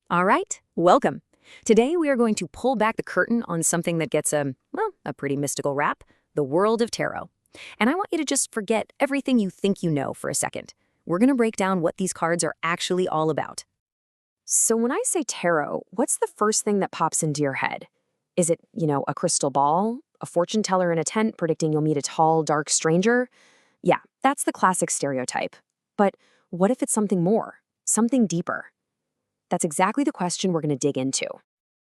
All right, welcome. Today we are going to pull back the curtain on something that gets a pretty mystical rap, the world of tarot. And I want you to just forget everything you think you know for a second. We're going to break down what these cards are actually all about. So when I say tarot, what's the first thing that pops into your head? Is it, a crystal ball? A fortune teller in a tent predicting you'll meet a tall, dark stranger? Yeah, that's the classic stereotype. But what if it's something more? Something deeper? That's exactly the question we're going to dig into.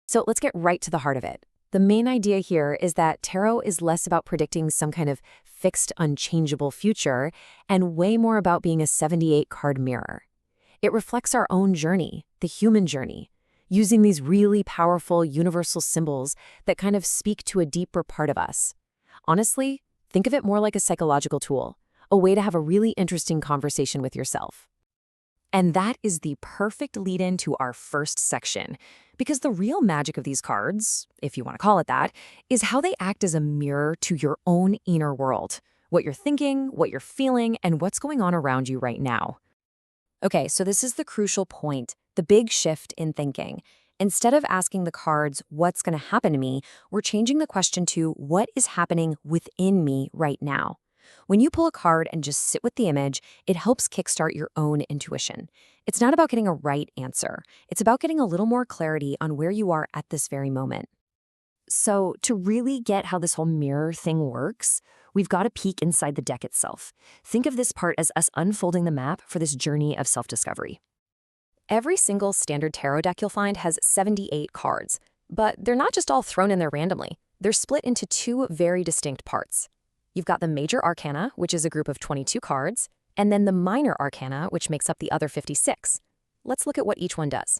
So let's get right to the heart of it. The main idea here is that tarot is less about predicting some kind of fixed, unchangeable future and way more about being a 78-card mirror. It reflects our own journey, the human journey, using these really powerful universal symbols that kind of speak to a deeper part of us. Honestly, think of it more like a psychological tool, a way to have a really interesting conversation with yourself. And that is the perfect lead-in to our first section, because the real magic of these cards, if you want to call it that, is how they act as a mirror to your own inner world, what you're thinking, what you're feeling, and what's going on around you right now. Okay, so this is the crucial point, the big shift in thinking. Instead of asking the cards, what's going to happen to me, we're changing the question to what is happening within me right now. When you pull a card and just sit with the image, it helps kickstart your own intuition. It's not about getting a right answer. It's about getting a little more clarity on where you are at this very moment. So to really get how this whole mirror thing works, we've got to peek inside the deck itself. Think of this part as us unfolding the map for this journey of self-discovery. Every single standard tarot deck you'll find has 78 cards, but they're not just all thrown in there randomly. They're split into two very distinct parts. You've got the Major Arcana, which is a group of 22 cards, and then the Minor Arcana, which makes up the other 56. Let's look at what each one does.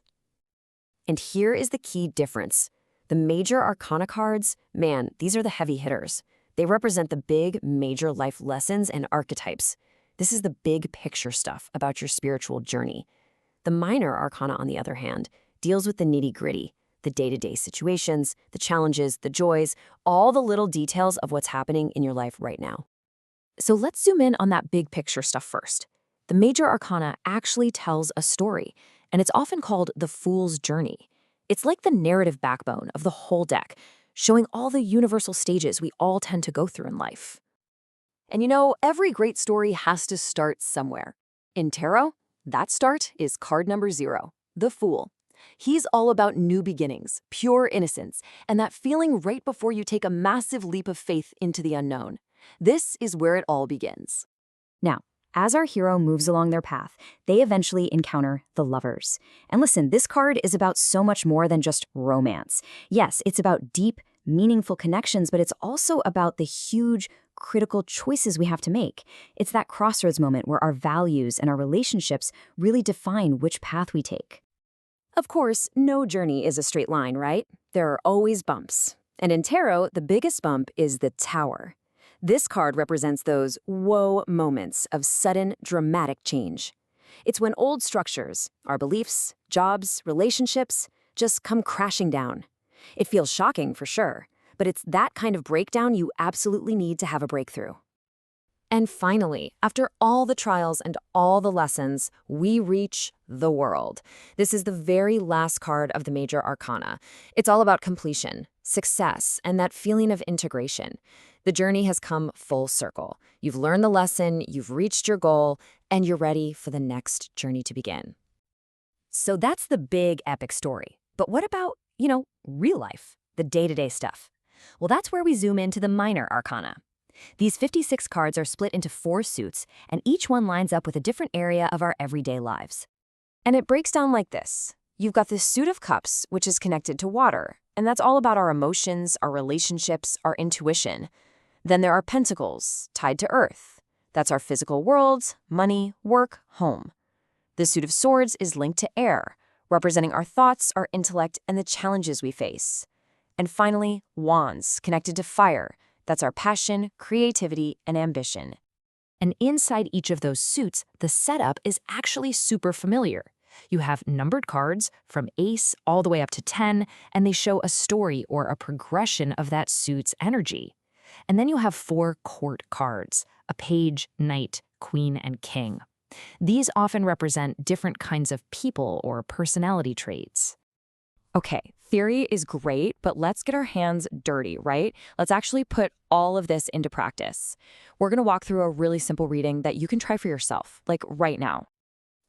And here is the key difference. The Major Arcana cards, man, these are the heavy hitters. They represent the big, major life lessons and archetypes. This is the big picture stuff about your spiritual journey. The Minor Arcana, on the other hand, deals with the nitty-gritty, the day-to-day situations, the challenges, the joys, all the little details of what's happening in your life right now. So let's zoom in on that big picture stuff first. The Major Arcana actually tells a story, and it's often called the Fool's Journey. It's like the narrative backbone of the whole deck, showing all the universal stages we all tend to go through in life. And every great story has to start somewhere. In tarot, that start is card number 0, the Fool. He's all about new beginnings, pure innocence, and that feeling right before you take a massive leap of faith into the unknown. This is where it all begins. Now, as our hero moves along their path, they eventually encounter the Lovers. And listen, this card is about so much more than just romance. Yes, it's about deep, meaningful connections, but it's also about the huge, critical choices we have to make. It's that crossroads moment where our values and our relationships really define which path we take. Of course, no journey is a straight line, right? There are always bumps. And in tarot, the biggest bump is the Tower. This card represents those whoa moments of sudden, dramatic change. It's when old structures, our beliefs, jobs, relationships, just come crashing down. It feels shocking for sure, but it's that kind of breakdown you absolutely need to have a breakthrough. And finally, after all the trials and all the lessons, we reach the World. This is the very last card of the Major Arcana. It's all about completion, success, and that feeling of integration. The journey has come full circle. You've learned the lesson, you've reached your goal, and you're ready for the next journey to begin. So that's the big epic story. But what about, real life, the day-to-day stuff? Well, that's where we zoom into the Minor Arcana. These 56 cards are split into 4 suits, and each one lines up with a different area of our everyday lives. And it breaks down like this. You've got the Suit of Cups, which is connected to water, and that's all about our emotions, our relationships, our intuition. Then there are Pentacles, tied to Earth. That's our physical worlds, money, work, home. The Suit of Swords is linked to air, representing our thoughts, our intellect, and the challenges we face. And finally, Wands, connected to fire. That's our passion, creativity, and ambition. And inside each of those suits, the setup is actually super familiar. You have numbered cards from Ace all the way up to 10, and they show a story or a progression of that suit's energy. And then you have 4 court cards, a page, knight, queen, and king. These often represent different kinds of people or personality traits. Okay, theory is great, but let's get our hands dirty, right? Let's actually put all of this into practice. We're going to walk through a really simple reading that you can try for yourself, like right now.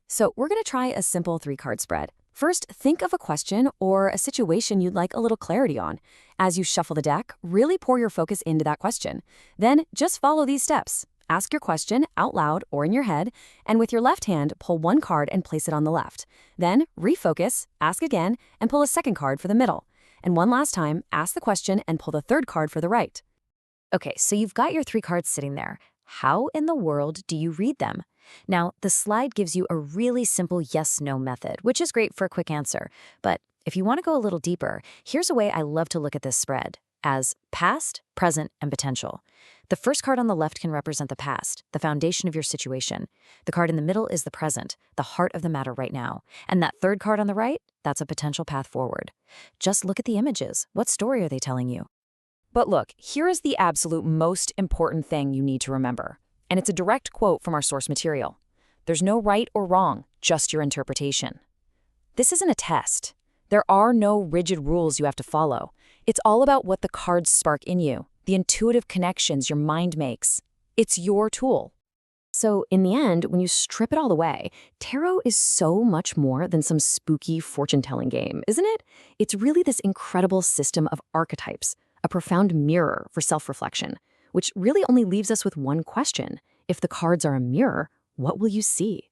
So we're going to try a simple 3-card spread. First, think of a question or a situation you'd like a little clarity on. As you shuffle the deck, really pour your focus into that question. Then just follow these steps. Ask your question out loud or in your head, and with your left hand, pull 1 card and place it on the left. Then refocus, ask again, and pull a 2nd card for the middle. And one last time, ask the question and pull the 3rd card for the right. Okay, so you've got your 3 cards sitting there. How in the world do you read them? Now, the slide gives you a really simple yes-no method, which is great for a quick answer. But if you want to go a little deeper, here's a way I love to look at this spread as past, present, and potential. The first card on the left can represent the past, the foundation of your situation. The card in the middle is the present, the heart of the matter right now. And that 3rd card on the right, that's a potential path forward. Just look at the images. What story are they telling you? But look, here is the absolute most important thing you need to remember. And it's a direct quote from our source material. There's no right or wrong, just your interpretation. This isn't a test. There are no rigid rules you have to follow. It's all about what the cards spark in you, the intuitive connections your mind makes. It's your tool. So in the end, when you strip it all away, tarot is so much more than some spooky fortune-telling game, isn't it? It's really this incredible system of archetypes, a profound mirror for self-reflection, which really only leaves us with one question. If the cards are a mirror, what will you see?